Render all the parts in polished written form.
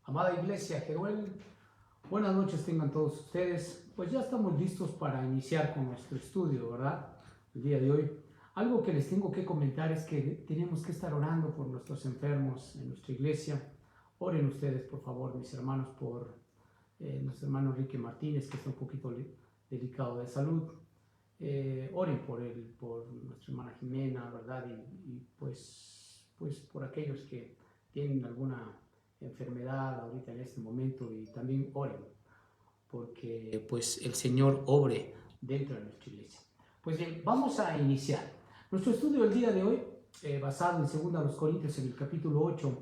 Amada Iglesia, Jeruel, buenas noches tengan todos ustedes. Pues ya estamos listos para iniciar con nuestro estudio, ¿verdad? El día de hoy. Algo que les tengo que comentar es que tenemos que estar orando por nuestros enfermos en nuestra iglesia. Oren ustedes, por favor, mis hermanos, por nuestro hermano Enrique Martínez, que está un poquito delicado de salud. Oren por él, por nuestra hermana Jimena, ¿verdad? Y pues por aquellos que tienen alguna enfermedad ahorita en este momento, y también oren porque pues el Señor obre dentro de nuestra iglesia. Pues bien, vamos a iniciar nuestro estudio del día de hoy, basado en 2 Corintios en el capítulo 8,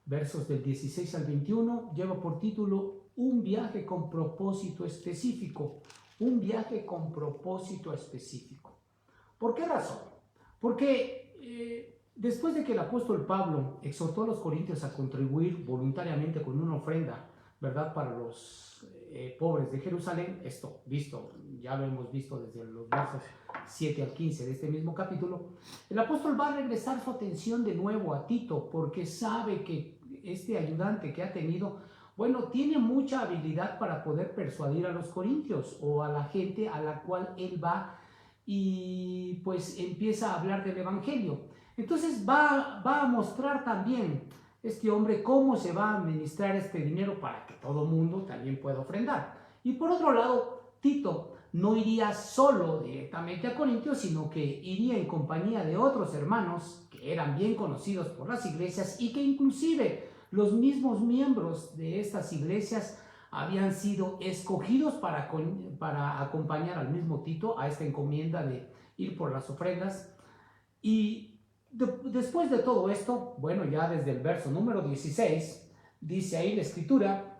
versos del 16 al 21, lleva por título Un viaje con propósito específico. Un viaje con propósito específico. ¿Por qué razón? Porque después de que el apóstol Pablo exhortó a los corintios a contribuir voluntariamente con una ofrenda, ¿verdad?, para los pobres de Jerusalén, esto ya lo hemos visto desde los versos 7 al 15 de este mismo capítulo, el apóstol va a regresar su atención de nuevo a Tito, porque sabe que este ayudante que ha tenido, bueno, tiene mucha habilidad para poder persuadir a los corintios o a la gente a la cual él va y pues empieza a hablar del evangelio. Entonces va a mostrar también este hombre cómo se va a administrar este dinero para que todo mundo también pueda ofrendar. Y por otro lado, Tito no iría solo directamente a Corintios, sino que iría en compañía de otros hermanos que eran bien conocidos por las iglesias y que inclusive los mismos miembros de estas iglesias habían sido escogidos para acompañar al mismo Tito a esta encomienda de ir por las ofrendas. Y después de todo esto, bueno, ya desde el verso número 16, dice ahí la escritura,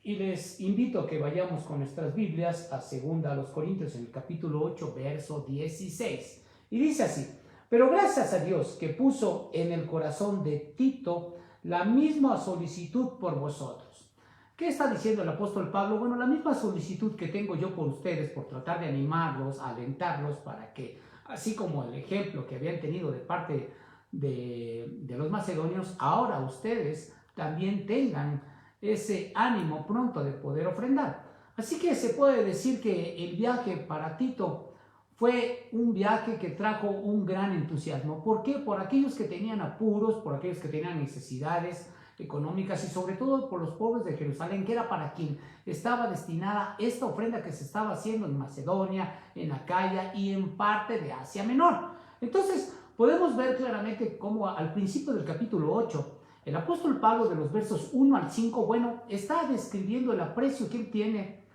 y les invito a que vayamos con nuestras Biblias a 2 Corintios en el capítulo 8, verso 16. Y dice así: pero gracias a Dios que puso en el corazón de Tito la misma solicitud por vosotros. ¿Qué está diciendo el apóstol Pablo? Bueno, la misma solicitud que tengo yo por ustedes, por tratar de animarlos, alentarlos para que, así como el ejemplo que habían tenido de parte de los macedonios, ahora ustedes también tengan ese ánimo pronto de poder ofrendar. Así que se puede decir que el viaje para Tito fue un viaje que trajo un gran entusiasmo. ¿Por qué? Por aquellos que tenían apuros, por aquellos que tenían necesidades económicas y sobre todo por los pobres de Jerusalén, que era para quien estaba destinada esta ofrenda que se estaba haciendo en Macedonia, en Acaya y en parte de Asia Menor. Entonces podemos ver claramente cómo al principio del capítulo 8 el apóstol Pablo, de los versos 1 al 5, bueno, está describiendo el aprecio que él tiene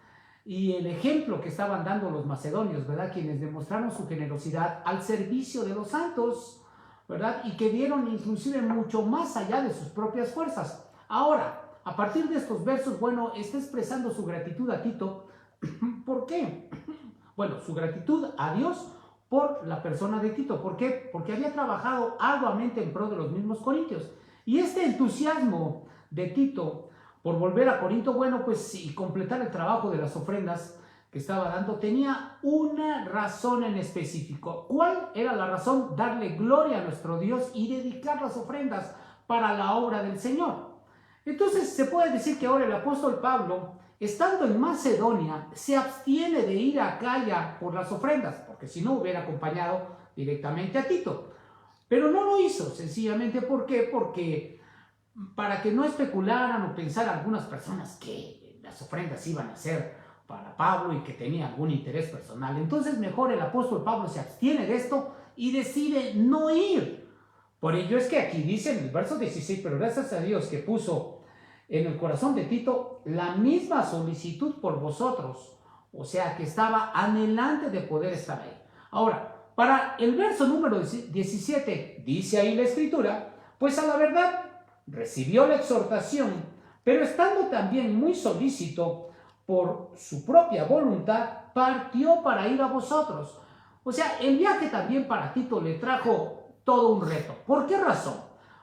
y el ejemplo que estaban dando los macedonios, ¿verdad?, quienes demostraron su generosidad al servicio de los santos, ¿verdad?, y que dieron inclusive mucho más allá de sus propias fuerzas. Ahora, a partir de estos versos, bueno, está expresando su gratitud a Tito. ¿Por qué? Bueno, su gratitud a Dios por la persona de Tito. ¿Por qué? Porque había trabajado arduamente en pro de los mismos corintios. Y este entusiasmo de Tito por volver a Corinto, bueno, pues y completar el trabajo de las ofrendas que estaba dando, tenía una razón en específico. ¿Cuál era la razón? Darle gloria a nuestro Dios y dedicar las ofrendas para la obra del Señor. Entonces se puede decir que ahora el apóstol Pablo, estando en Macedonia, se abstiene de ir a Acaya por las ofrendas, porque si no hubiera acompañado directamente a Tito. Pero no lo hizo, sencillamente, ¿por qué? Porque para que no especularan o pensaran algunas personas que las ofrendas iban a ser para Pablo y que tenía algún interés personal. Entonces mejor el apóstol Pablo se abstiene de esto y decide no ir. Por ello es que aquí dice en el verso 16, pero gracias a Dios que puso en el corazón de Tito la misma solicitud por vosotros. O sea que estaba anhelante de poder estar ahí. Ahora, para el verso número 17, dice ahí la escritura, pues a la verdad recibió la exhortación, pero estando también muy solícito por su propia voluntad, partió para ir a vosotros. O sea, el viaje también para Tito le trajo todo un reto. ¿Por qué razón?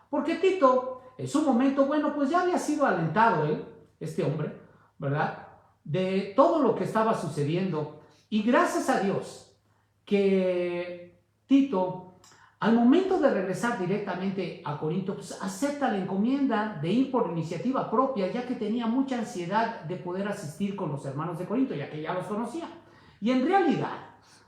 Porque Tito, en su momento, bueno, pues ya había sido alentado él, este hombre, ¿verdad?, de todo lo que estaba sucediendo. Y gracias a Dios que Tito al momento de regresar directamente a Corinto, pues acepta la encomienda de ir por iniciativa propia, ya que tenía mucha ansiedad de poder asistir con los hermanos de Corinto, ya que ya los conocía. Y en realidad,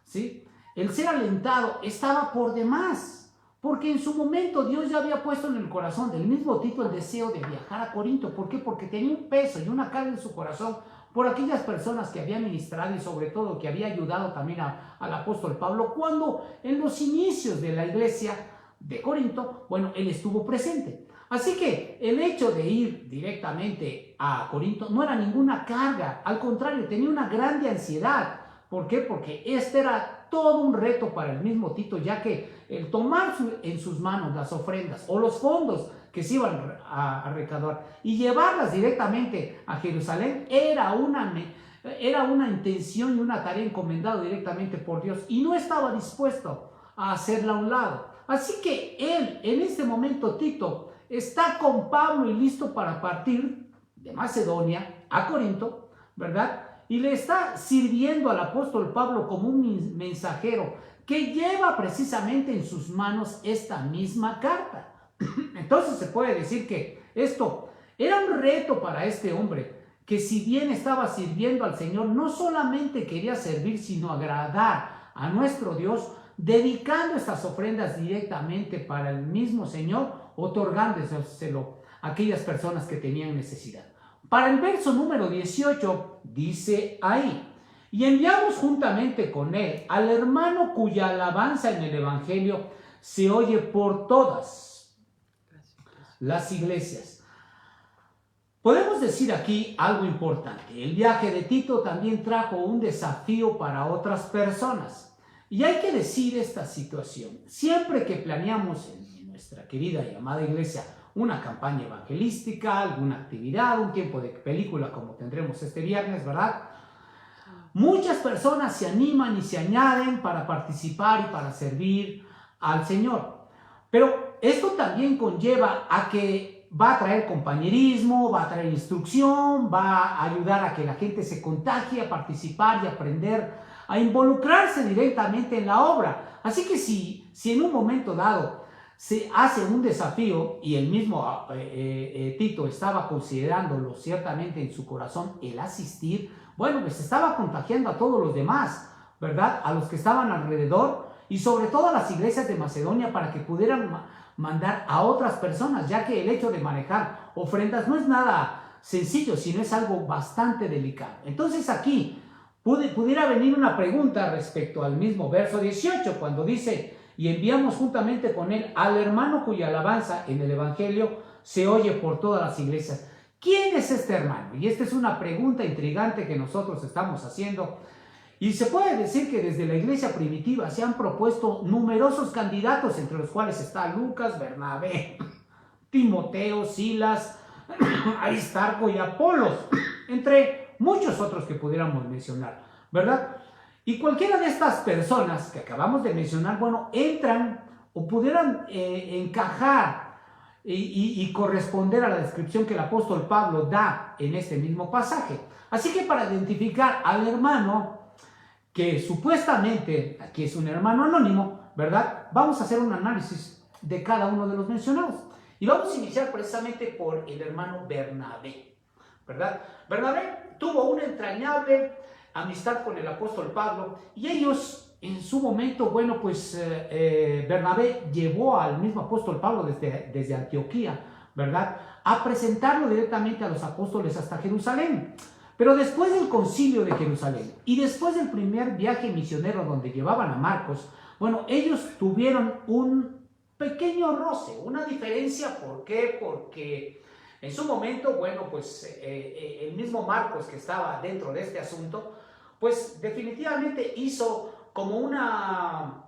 ¿sí?, el ser alentado estaba por demás, porque en su momento Dios ya había puesto en el corazón del mismo Tito el deseo de viajar a Corinto. ¿Por qué? Porque tenía un peso y una carga en su corazón por aquellas personas que había ministrado y sobre todo que había ayudado también al apóstol Pablo cuando en los inicios de la iglesia de Corinto, bueno, él estuvo presente. Así que el hecho de ir directamente a Corinto no era ninguna carga, al contrario, tenía una grande ansiedad. ¿Por qué? Porque este era todo un reto para el mismo Tito, ya que el tomar en sus manos las ofrendas o los fondos que se iban a recaudar y llevarlas directamente a Jerusalén era una intención y una tarea encomendada directamente por Dios, y no estaba dispuesto a hacerla a un lado. Así que él, en este momento, Tito, está con Pablo y listo para partir de Macedonia a Corinto, ¿verdad? Y le está sirviendo al apóstol Pablo como un mensajero que lleva precisamente en sus manos esta misma carta. Entonces se puede decir que esto era un reto para este hombre, que si bien estaba sirviendo al Señor, no solamente quería servir, sino agradar a nuestro Dios, dedicando estas ofrendas directamente para el mismo Señor, otorgándoselo a aquellas personas que tenían necesidad. Para el verso número 18 dice ahí: y enviamos juntamente con él al hermano cuya alabanza en el evangelio se oye por todas las iglesias. Podemos decir aquí algo importante. El viaje de Tito también trajo un desafío para otras personas. Y hay que decir esta situación. Siempre que planeamos en nuestra querida y amada iglesia una campaña evangelística, alguna actividad, un tiempo de película como tendremos este viernes, ¿verdad? Muchas personas se animan y se añaden para participar y para servir al Señor. Pero esto también conlleva a que va a traer compañerismo, va a traer instrucción, va a ayudar a que la gente se contagie, a participar y aprender, a involucrarse directamente en la obra. Así que si en un momento dado se hace un desafío, y el mismo Tito estaba considerándolo ciertamente en su corazón el asistir, bueno, pues estaba contagiando a todos los demás, ¿verdad? A los que estaban alrededor y sobre todo a las iglesias de Macedonia para que pudieran mandar a otras personas, ya que el hecho de manejar ofrendas no es nada sencillo, sino es algo bastante delicado. Entonces aquí pudiera venir una pregunta respecto al mismo verso 18, cuando dice: y enviamos juntamente con él al hermano cuya alabanza en el evangelio se oye por todas las iglesias. ¿Quién es este hermano? Y esta es una pregunta intrigante que nosotros estamos haciendo. Y se puede decir que desde la iglesia primitiva se han propuesto numerosos candidatos, entre los cuales está Lucas, Bernabé, Timoteo, Silas, Aristarco y Apolos, entre muchos otros que pudiéramos mencionar, ¿verdad? Y cualquiera de estas personas que acabamos de mencionar, bueno, entran o pudieran encajar y corresponder a la descripción que el apóstol Pablo da en este mismo pasaje. Así que para identificar al hermano, que supuestamente aquí es un hermano anónimo, ¿verdad? Vamos a hacer un análisis de cada uno de los mencionados. Y vamos a iniciar precisamente por el hermano Bernabé, ¿verdad? Bernabé tuvo una entrañable amistad con el apóstol Pablo, y ellos en su momento, bueno, pues Bernabé llevó al mismo apóstol Pablo desde Antioquía, ¿verdad?, a presentarlo directamente a los apóstoles hasta Jerusalén. Pero después del concilio de Jerusalén y después del primer viaje misionero donde llevaban a Marcos, bueno, ellos tuvieron un pequeño roce, una diferencia. ¿Por qué? Porque en su momento, bueno, pues el mismo Marcos, que estaba dentro de este asunto, pues definitivamente hizo como una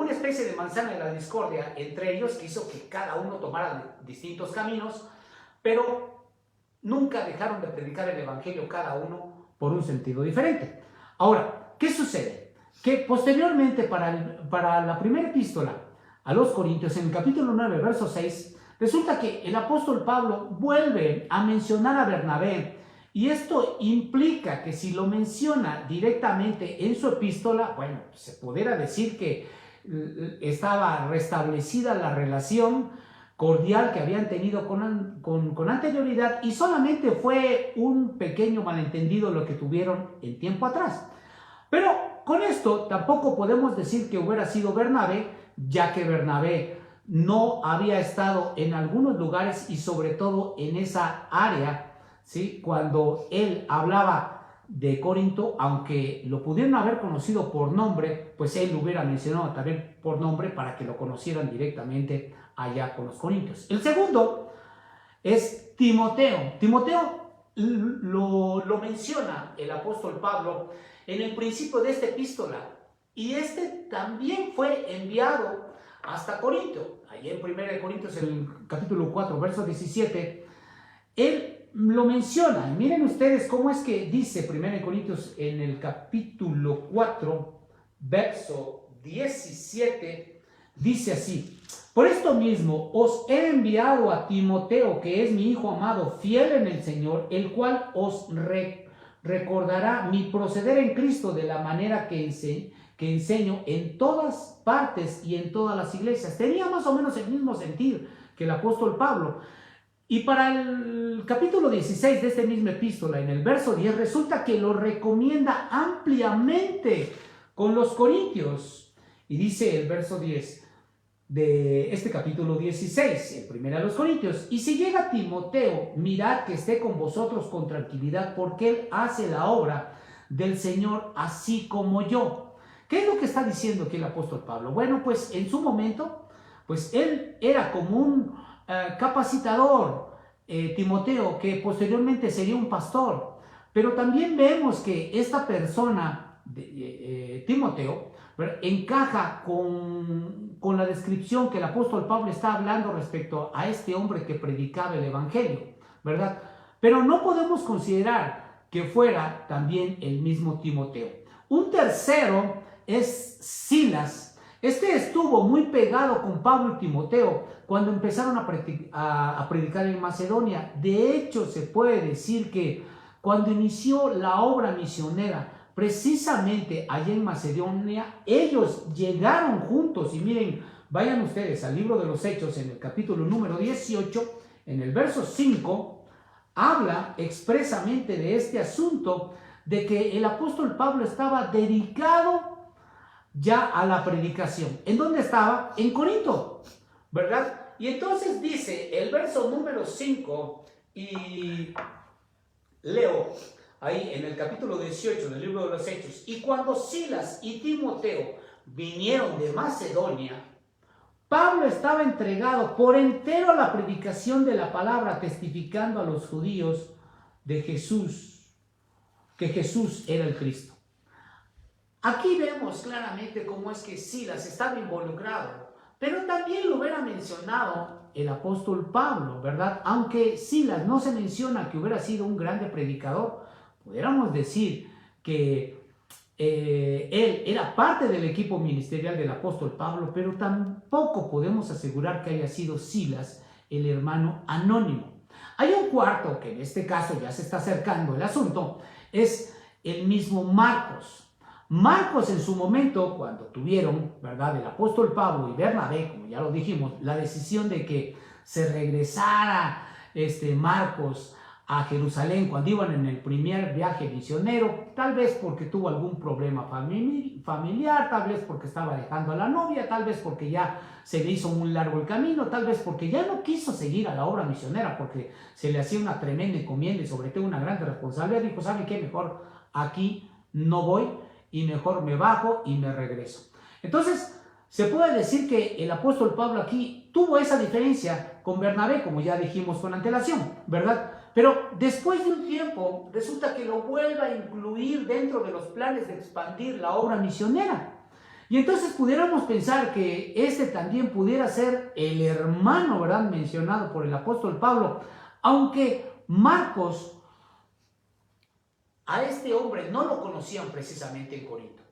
especie de manzana de la discordia entre ellos, que hizo que cada uno tomara distintos caminos, pero nunca dejaron de predicar el evangelio cada uno por un sentido diferente. Ahora, ¿qué sucede? Que posteriormente para la primera epístola a los Corintios, en el capítulo 9, verso 6, resulta que el apóstol Pablo vuelve a mencionar a Bernabé, y esto implica que si lo menciona directamente en su epístola, bueno, se pudiera decir que estaba restablecida la relación cordial que habían tenido con anterioridad, y solamente fue un pequeño malentendido lo que tuvieron en tiempo atrás. Pero con esto tampoco podemos decir que hubiera sido Bernabé, ya que Bernabé no había estado en algunos lugares y sobre todo en esa área, ¿sí? Cuando él hablaba de Corinto, aunque lo pudieron haber conocido por nombre, pues él lo hubiera mencionado también por nombre para que lo conocieran directamente allá con los corintios. El segundo es Timoteo. Timoteo lo menciona el apóstol Pablo en el principio de esta epístola, y este también fue enviado hasta Corinto. Allí en 1 Corintios, en el capítulo 4, verso 17, él lo menciona. Y miren ustedes cómo es que dice 1 Corintios en el capítulo 4, verso 17, dice así: por esto mismo os he enviado a Timoteo, que es mi hijo amado, fiel en el Señor, el cual os recordará mi proceder en Cristo de la manera que enseño en todas partes y en todas las iglesias. Tenía más o menos el mismo sentir que el apóstol Pablo. Y para el capítulo 16 de esta misma epístola, en el verso 10, resulta que lo recomienda ampliamente con los corintios. Y dice el verso 10 de este capítulo 16, en 1 Corintios: y si llega Timoteo, mirad que esté con vosotros con tranquilidad, porque él hace la obra del Señor así como yo. ¿Qué es lo que está diciendo aquí el apóstol Pablo? Bueno, pues en su momento, pues él era como un capacitador, Timoteo, que posteriormente sería un pastor. Pero también vemos que esta persona, Timoteo, ¿verdad?, encaja con la descripción que el apóstol Pablo está hablando respecto a este hombre que predicaba el evangelio, ¿verdad? Pero no podemos considerar que fuera también el mismo Timoteo. Un tercero es Silas. Este estuvo muy pegado con Pablo y Timoteo cuando empezaron a predicar en Macedonia. De hecho, se puede decir que cuando inició la obra misionera, precisamente allá en Macedonia, ellos llegaron juntos. Y miren, vayan ustedes al libro de los Hechos, en el capítulo número 18, en el verso 5, habla expresamente de este asunto, de que el apóstol Pablo estaba dedicado ya a la predicación. ¿En dónde estaba? En Corinto, ¿verdad? Y entonces dice el verso número 5, y leo ahí en el capítulo 18 del libro de los Hechos: y cuando Silas y Timoteo vinieron de Macedonia, Pablo estaba entregado por entero a la predicación de la palabra, testificando a los judíos de Jesús, que Jesús era el Cristo. Aquí vemos claramente cómo es que Silas estaba involucrado, pero también lo hubiera mencionado el apóstol Pablo, ¿verdad? Aunque Silas no se menciona que hubiera sido un grande predicador, pudiéramos decir que él era parte del equipo ministerial del apóstol Pablo, pero tampoco podemos asegurar que haya sido Silas el hermano anónimo. Hay un cuarto que en este caso ya se está acercando el asunto, es el mismo Marcos. Marcos, en su momento, cuando tuvieron, ¿verdad?, el apóstol Pablo y Bernabé, como ya lo dijimos, la decisión de que se regresara Marcos a Jerusalén cuando iban en el primer viaje misionero, tal vez porque tuvo algún problema familiar, tal vez porque estaba dejando a la novia, tal vez porque ya se le hizo muy largo el camino, tal vez porque ya no quiso seguir a la obra misionera porque se le hacía una tremenda encomienda y sobre todo una gran responsabilidad. Dijo: ¿sabe qué? Mejor aquí no voy y mejor me bajo y me regreso. Entonces, se puede decir que el apóstol Pablo aquí tuvo esa diferencia con Bernabé, como ya dijimos con antelación, ¿verdad? Pero después de un tiempo, resulta que lo vuelve a incluir dentro de los planes de expandir la obra misionera. Y entonces pudiéramos pensar que este también pudiera ser el hermano, ¿verdad?, mencionado por el apóstol Pablo, aunque Marcos, a este hombre no lo conocían precisamente en Corinto.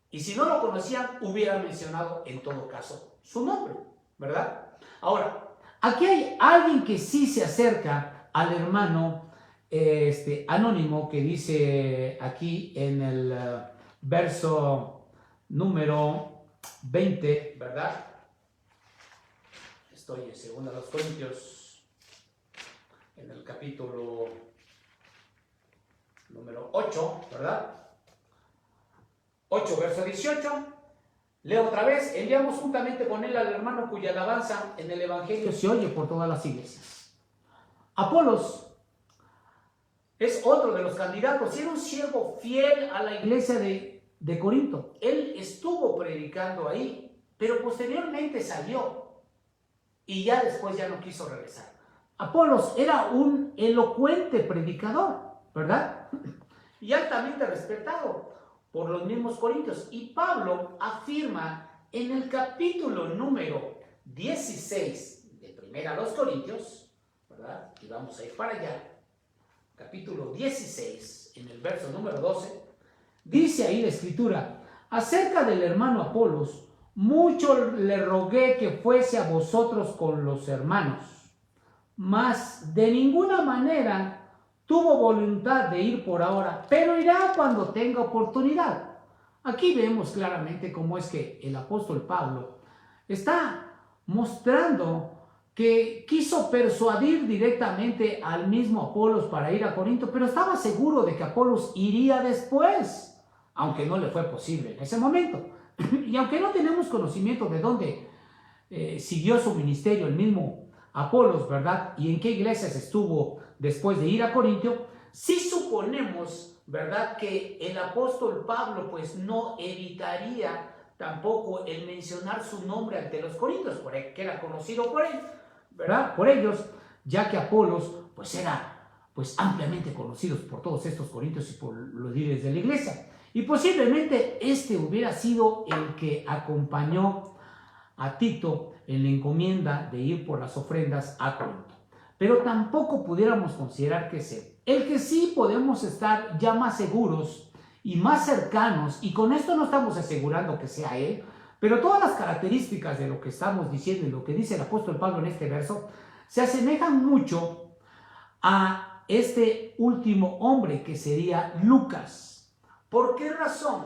Y si no lo conocían, hubiera mencionado en todo caso su nombre, ¿verdad? Ahora, aquí hay alguien que sí se acerca al hermano anónimo, que dice aquí en el verso número 20, ¿verdad? Estoy en 2 Corintios, en el capítulo número 8, ¿verdad? 8, verso 18. Leo otra vez. Enviamos juntamente con él al hermano cuya alabanza en el evangelio se oye por todas las iglesias. Apolos es otro de los candidatos. Era un siervo fiel a la iglesia de Corinto. Él estuvo predicando ahí, pero posteriormente salió y ya después ya no quiso regresar. Apolos era un elocuente predicador, ¿verdad? Y altamente respetado por los mismos corintios. Y Pablo afirma en el capítulo número 16 de 1 Corintios, ¿verdad? Y vamos a ir para allá. Capítulo 16, en el verso número 12, dice ahí la escritura: acerca del hermano Apolos, mucho le rogué que fuese a vosotros con los hermanos, mas de ninguna manera tuvo voluntad de ir por ahora, pero irá cuando tenga oportunidad. Aquí vemos claramente cómo es que el apóstol Pablo está mostrando que quiso persuadir directamente al mismo Apolos para ir a Corinto, pero estaba seguro de que Apolos iría después, aunque no le fue posible en ese momento. Y aunque no tenemos conocimiento de dónde siguió su ministerio el mismo Apolos, ¿verdad? Y en qué iglesias estuvo después de ir a Corintio, sí suponemos, ¿verdad?, que el apóstol Pablo pues no evitaría tampoco el mencionar su nombre ante los corintios, que era conocido por él, ¿verdad?, por ellos, ya que Apolos pues era pues ampliamente conocido por todos estos corintios y por los líderes de la iglesia. Y posiblemente este hubiera sido el que acompañó a Tito en la encomienda de ir por las ofrendas a Corinto. Pero tampoco pudiéramos considerar que es él. El que sí podemos estar ya más seguros y más cercanos, y con esto no estamos asegurando que sea él, pero todas las características de lo que estamos diciendo y lo que dice el apóstol Pablo en este verso se asemejan mucho a este último hombre que sería Lucas. ¿Por qué razón?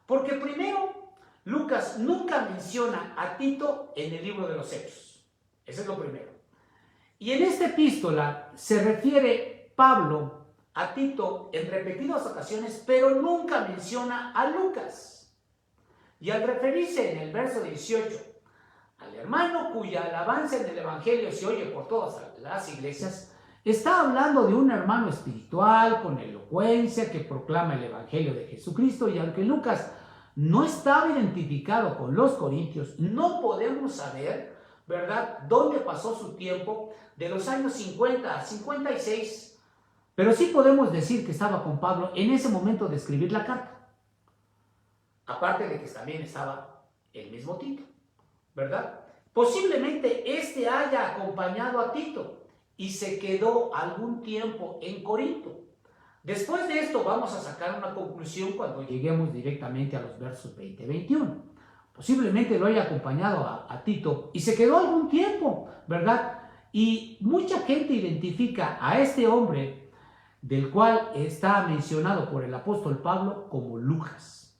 Porque primero, Lucas nunca menciona a Tito en el libro de los Hechos. Ese es lo primero. Y en esta epístola se refiere Pablo a Tito en repetidas ocasiones, pero nunca menciona a Lucas. Y al referirse en el verso 18 al hermano cuya alabanza en el evangelio se oye por todas las iglesias, está hablando de un hermano espiritual con elocuencia que proclama el evangelio de Jesucristo. Y aunque Lucas no estaba identificado con los corintios, no podemos saber, ¿verdad?, dónde pasó su tiempo de los años 50 a 56, pero sí podemos decir que estaba con Pablo en ese momento de escribir la carta. Aparte de que también estaba el mismo Tito, ¿verdad? Posiblemente este haya acompañado a Tito y se quedó algún tiempo en Corinto. Después de esto vamos a sacar una conclusión cuando lleguemos directamente a los versos 20 y 21. Posiblemente lo haya acompañado a Tito y se quedó algún tiempo, ¿verdad? Y mucha gente identifica a este hombre del cual está mencionado por el apóstol Pablo como Lucas.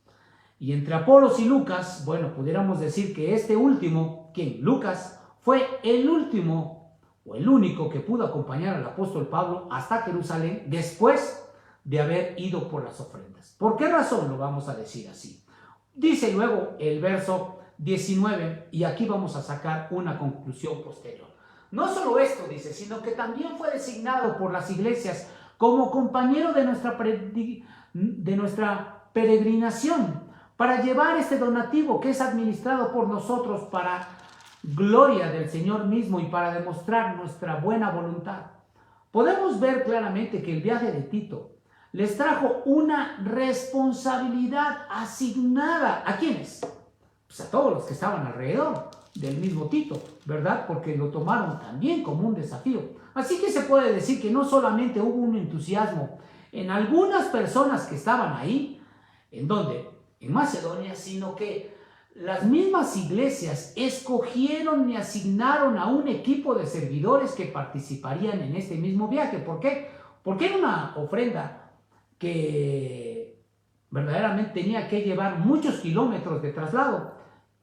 Y entre Apolos y Lucas, bueno, pudiéramos decir que este último, ¿quién? Lucas, fue el último o el único que pudo acompañar al apóstol Pablo hasta Jerusalén después de haber ido por las ofrendas. ¿Por qué razón lo vamos a decir así? Dice luego el verso 19, y aquí vamos a sacar una conclusión posterior. No solo esto dice, sino que también fue designado por las iglesias como compañero de nuestra peregrinación para llevar este donativo que es administrado por nosotros para gloria del Señor mismo y para demostrar nuestra buena voluntad. Podemos ver claramente que el viaje de Tito les trajo una responsabilidad asignada. ¿A quiénes? Pues a todos los que estaban alrededor del mismo Tito, ¿verdad? Porque lo tomaron también como un desafío. Así que se puede decir que no solamente hubo un entusiasmo en algunas personas que estaban ahí, ¿en dónde? En Macedonia, sino que las mismas iglesias escogieron y asignaron a un equipo de servidores que participarían en este mismo viaje. ¿Por qué? Porque era una ofrenda que verdaderamente tenía que llevar muchos kilómetros de traslado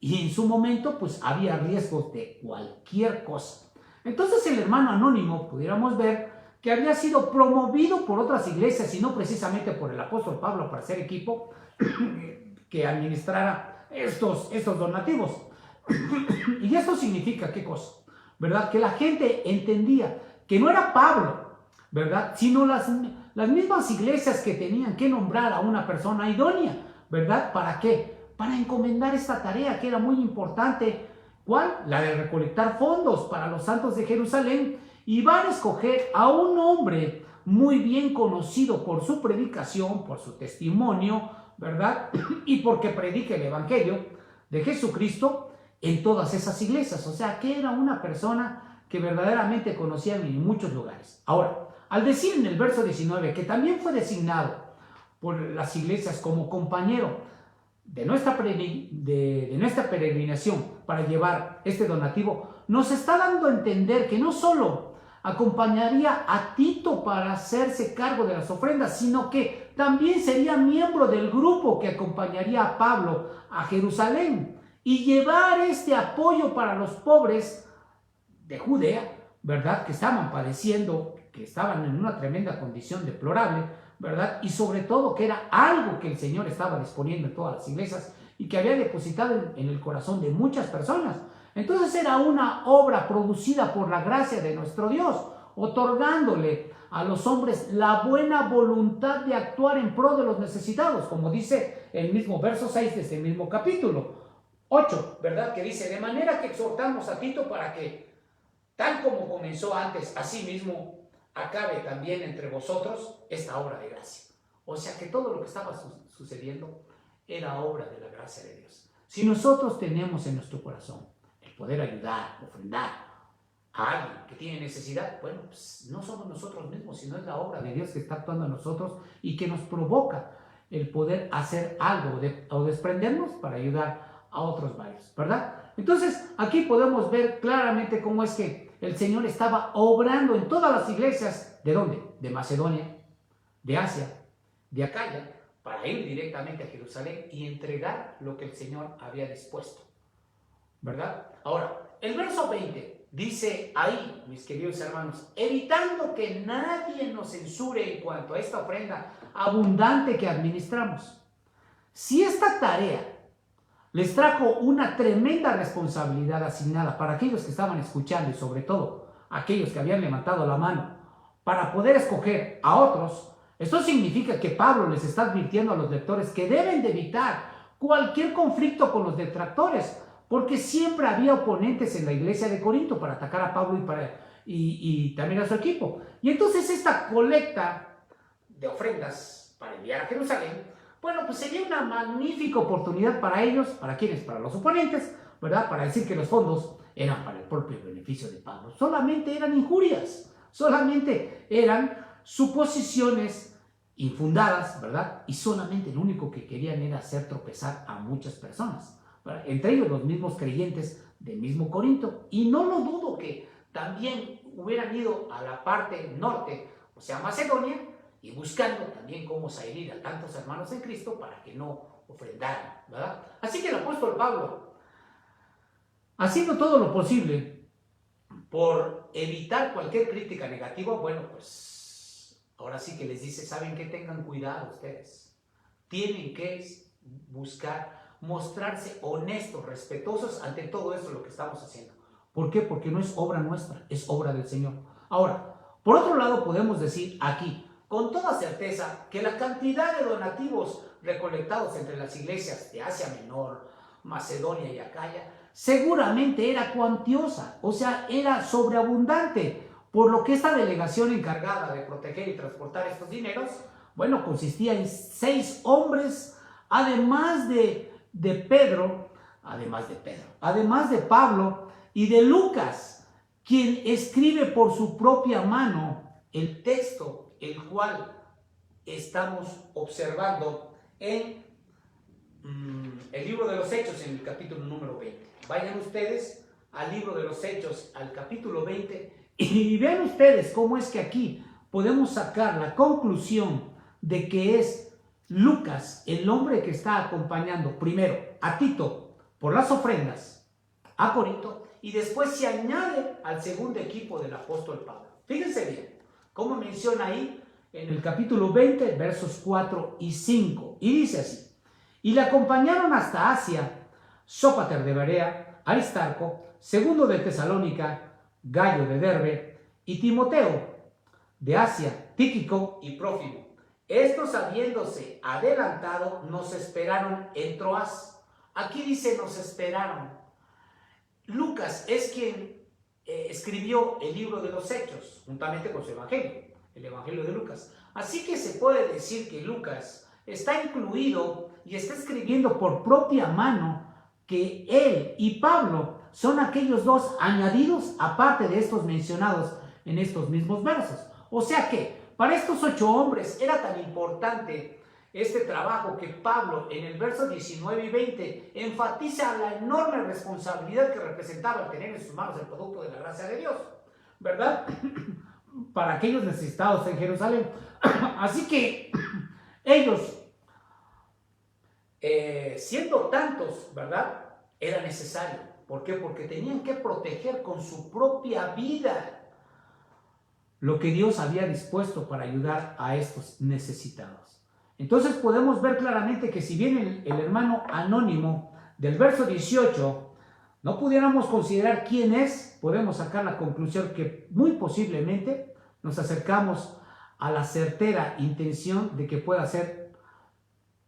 y en su momento pues había riesgos de cualquier cosa. Entonces el hermano anónimo, pudiéramos ver que había sido promovido por otras iglesias y no precisamente por el apóstol Pablo para ser equipo que administrara estos donativos. Y esto significa, ¿qué cosa? ¿Verdad? Que la gente entendía que no era Pablo, ¿verdad? Sino las mismas iglesias que tenían que nombrar a una persona idónea, ¿verdad? ¿Para qué? Para encomendar esta tarea que era muy importante. ¿Cuál? La de recolectar fondos para los santos de Jerusalén, y van a escoger a un hombre muy bien conocido por su predicación, por su testimonio, ¿verdad? Y porque predica el evangelio de Jesucristo en todas esas iglesias. O sea, que era una persona que verdaderamente conocían en muchos lugares. Ahora, al decir en el verso 19 que también fue designado por las iglesias como compañero de nuestra peregrinación para llevar este donativo, nos está dando a entender que no solo acompañaría a Tito para hacerse cargo de las ofrendas, sino que también sería miembro del grupo que acompañaría a Pablo a Jerusalén y llevar este apoyo para los pobres de Judea, ¿verdad? Que estaban padeciendo, que estaban en una tremenda condición deplorable, ¿verdad? Y sobre todo que era algo que el Señor estaba disponiendo en todas las iglesias y que había depositado en el corazón de muchas personas. Entonces era una obra producida por la gracia de nuestro Dios, otorgándole a los hombres la buena voluntad de actuar en pro de los necesitados, como dice el mismo verso 6 de este mismo capítulo 8, ¿verdad? Que dice, de manera que exhortamos a Tito para que, tal como comenzó antes, así mismo acabe también entre vosotros esta obra de gracia. O sea que todo lo que estaba sucediendo era obra de la gracia de Dios. Si nosotros tenemos en nuestro corazón el poder ayudar, ofrendar a alguien que tiene necesidad, bueno, pues no somos nosotros mismos, sino es la obra de Dios que está actuando en nosotros y que nos provoca el poder hacer algo o desprendernos para ayudar a otros varios, ¿verdad? Entonces, aquí podemos ver claramente cómo es que el Señor estaba obrando en todas las iglesias. ¿De dónde? De Macedonia, de Asia, de Acaya, para ir directamente a Jerusalén y entregar lo que el Señor había dispuesto, ¿verdad? Ahora, el verso 20 dice ahí, mis queridos hermanos, evitando que nadie nos censure en cuanto a esta ofrenda abundante que administramos. Si esta tarea les trajo una tremenda responsabilidad asignada para aquellos que estaban escuchando y sobre todo aquellos que habían levantado la mano para poder escoger a otros, esto significa que Pablo les está advirtiendo a los lectores que deben de evitar cualquier conflicto con los detractores, porque siempre había oponentes en la iglesia de Corinto para atacar a Pablo y también a su equipo. Y entonces esta colecta de ofrendas para enviar a Jerusalén, bueno, pues sería una magnífica oportunidad para ellos, ¿para quiénes? Para los oponentes, ¿verdad? Para decir que los fondos eran para el propio beneficio de Pablo. Solamente eran injurias, solamente eran suposiciones infundadas, ¿verdad? Y solamente lo único que querían era hacer tropezar a muchas personas, ¿verdad? Entre ellos los mismos creyentes del mismo Corinto. Y no lo dudo que también hubieran ido a la parte norte, o sea, Macedonia, y buscando también cómo salir a tantos hermanos en Cristo para que no ofrendaran, ¿verdad? Así que el apóstol Pablo, haciendo todo lo posible por evitar cualquier crítica negativa, bueno, pues ahora sí que les dice, ¿saben qué? Tengan cuidado ustedes. Tienen que buscar mostrarse honestos, respetuosos ante todo esto lo que estamos haciendo. ¿Por qué? Porque no es obra nuestra, es obra del Señor. Ahora, por otro lado podemos decir aquí, con toda certeza, que la cantidad de donativos recolectados entre las iglesias de Asia Menor, Macedonia y Acaya, seguramente era cuantiosa, o sea, era sobreabundante, por lo que esta delegación encargada de proteger y transportar estos dineros, bueno, consistía en 6 hombres, además de Pablo y de Lucas, quien escribe por su propia mano el texto el cual estamos observando en el libro de los Hechos, en el capítulo número 20. Vayan ustedes al libro de los Hechos, al capítulo 20, y vean ustedes cómo es que aquí podemos sacar la conclusión de que es Lucas el hombre que está acompañando primero a Tito por las ofrendas a Corinto y después se añade al segundo equipo del apóstol Pablo. Fíjense bien cómo menciona ahí en el capítulo 20, versos 4 y 5. Y dice así: y le acompañaron hasta Asia Sópater de Berea, Aristarco, segundo de Tesalónica, Gallo de Derbe y Timoteo de Asia, Tíquico y Trófimo. Estos, habiéndose adelantado, nos esperaron en Troas. Aquí dice nos esperaron. Lucas es quien escribió el libro de los Hechos, juntamente con su evangelio, el evangelio de Lucas. Así que se puede decir que Lucas está incluido y está escribiendo por propia mano que él y Pablo son aquellos dos añadidos aparte de estos mencionados en estos mismos versos. O sea que para estos 8 hombres era tan importante este trabajo que Pablo en el verso 19 y 20 enfatiza la enorme responsabilidad que representaba el tener en sus manos el producto de la gracia de Dios, ¿verdad? Para aquellos necesitados en Jerusalén. Así que ellos, siendo tantos, ¿verdad? Era necesario. ¿Por qué? Porque tenían que proteger con su propia vida lo que Dios había dispuesto para ayudar a estos necesitados. Entonces podemos ver claramente que si bien el hermano anónimo del verso 18 no pudiéramos considerar quién es, podemos sacar la conclusión que muy posiblemente nos acercamos a la certera intención de que pueda ser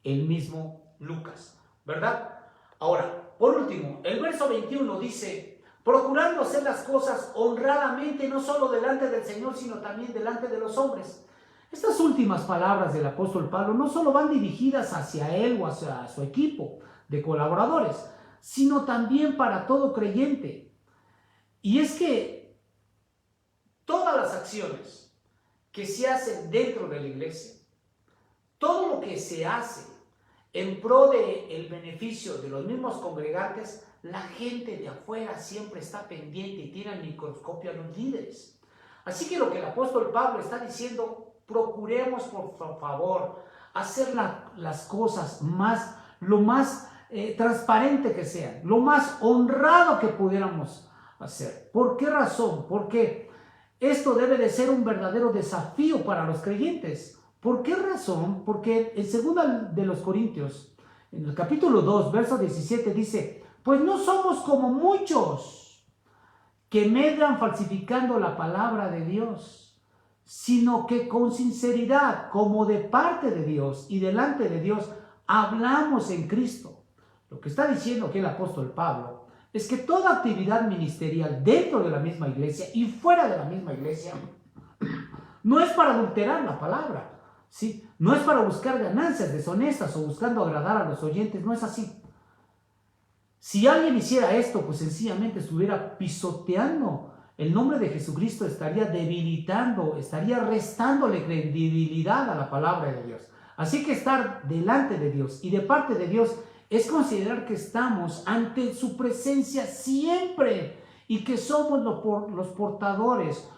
el mismo Lucas, ¿verdad? Ahora, por último, el verso 21 dice: procurando hacer las cosas honradamente, no solo delante del Señor, sino también delante de los hombres. Estas últimas palabras del apóstol Pablo no solo van dirigidas hacia él o hacia su equipo de colaboradores, sino también para todo creyente. Y es que todas las acciones que se hacen dentro de la iglesia, todo lo que se hace en pro del beneficio de los mismos congregantes, la gente de afuera siempre está pendiente y tiene el microscopio a los líderes. Así que lo que el apóstol Pablo está diciendo: procuremos por favor hacer las cosas lo más transparente que sean, lo más honrado que pudiéramos hacer. ¿Por qué razón? Porque esto debe de ser un verdadero desafío para los creyentes. ¿Por qué razón? Porque en 2 de los Corintios, en el capítulo 2, verso 17 dice: pues no somos como muchos que medran falsificando la palabra de Dios, sino que con sinceridad, como de parte de Dios y delante de Dios, hablamos en Cristo. Lo que está diciendo aquí el apóstol Pablo es que toda actividad ministerial dentro de la misma iglesia y fuera de la misma iglesia no es para adulterar la palabra, ¿sí? No es para buscar ganancias deshonestas o buscando agradar a los oyentes, no es así. Si alguien hiciera esto, pues sencillamente estuviera pisoteando el nombre de Jesucristo, estaría debilitando, estaría restándole credibilidad a la palabra de Dios. Así que estar delante de Dios y de parte de Dios es considerar que estamos ante su presencia siempre y que somos los portadores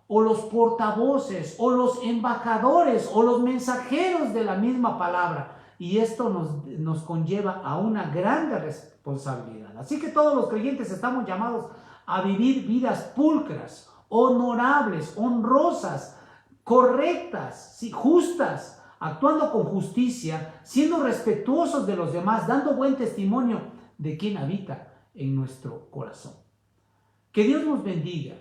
o los portavoces o los embajadores o los mensajeros de la misma palabra. Y esto nos conlleva a una grande responsabilidad. Así que todos los creyentes estamos llamados a vivir vidas pulcras, honorables, honrosas, correctas, ¿sí? Justas, actuando con justicia, siendo respetuosos de los demás, dando buen testimonio de quien habita en nuestro corazón. Que Dios nos bendiga,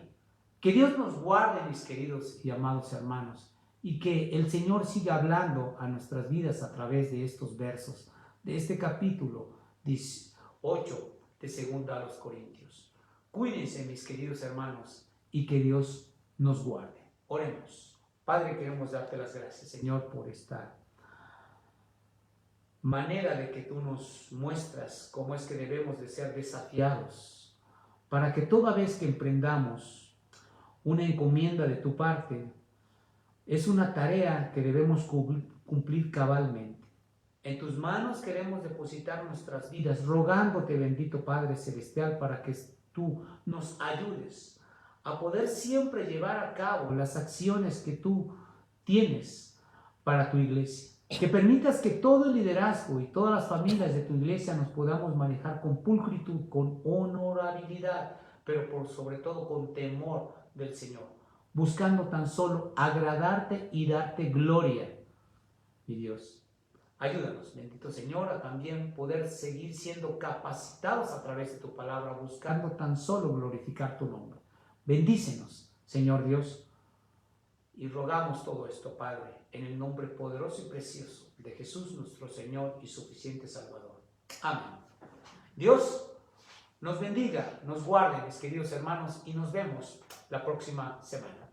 que Dios nos guarde, mis queridos y amados hermanos, y que el Señor siga hablando a nuestras vidas a través de estos versos, de este capítulo 18 de 2 a los Corintios. Cuídense, mis queridos hermanos, y que Dios nos guarde. Oremos. Padre, queremos darte las gracias, Señor, por esta manera de que tú nos muestras cómo es que debemos de ser desafiados para que toda vez que emprendamos una encomienda de tu parte, es una tarea que debemos cumplir cabalmente. En tus manos queremos depositar nuestras vidas, rogándote, bendito Padre Celestial, para que tú nos ayudes a poder siempre llevar a cabo las acciones que tú tienes para tu iglesia. Que permitas que todo el liderazgo y todas las familias de tu iglesia nos podamos manejar con pulcritud, con honorabilidad, pero por sobre todo con temor del Señor, buscando tan solo agradarte y darte gloria, mi Dios. Ayúdanos, bendito Señor, a también poder seguir siendo capacitados a través de tu palabra, buscando tan solo glorificar tu nombre. Bendícenos, Señor Dios, y rogamos todo esto, Padre, en el nombre poderoso y precioso de Jesús, nuestro Señor y suficiente Salvador. Amén. Dios nos bendiga, nos guarde, mis queridos hermanos, y nos vemos la próxima semana.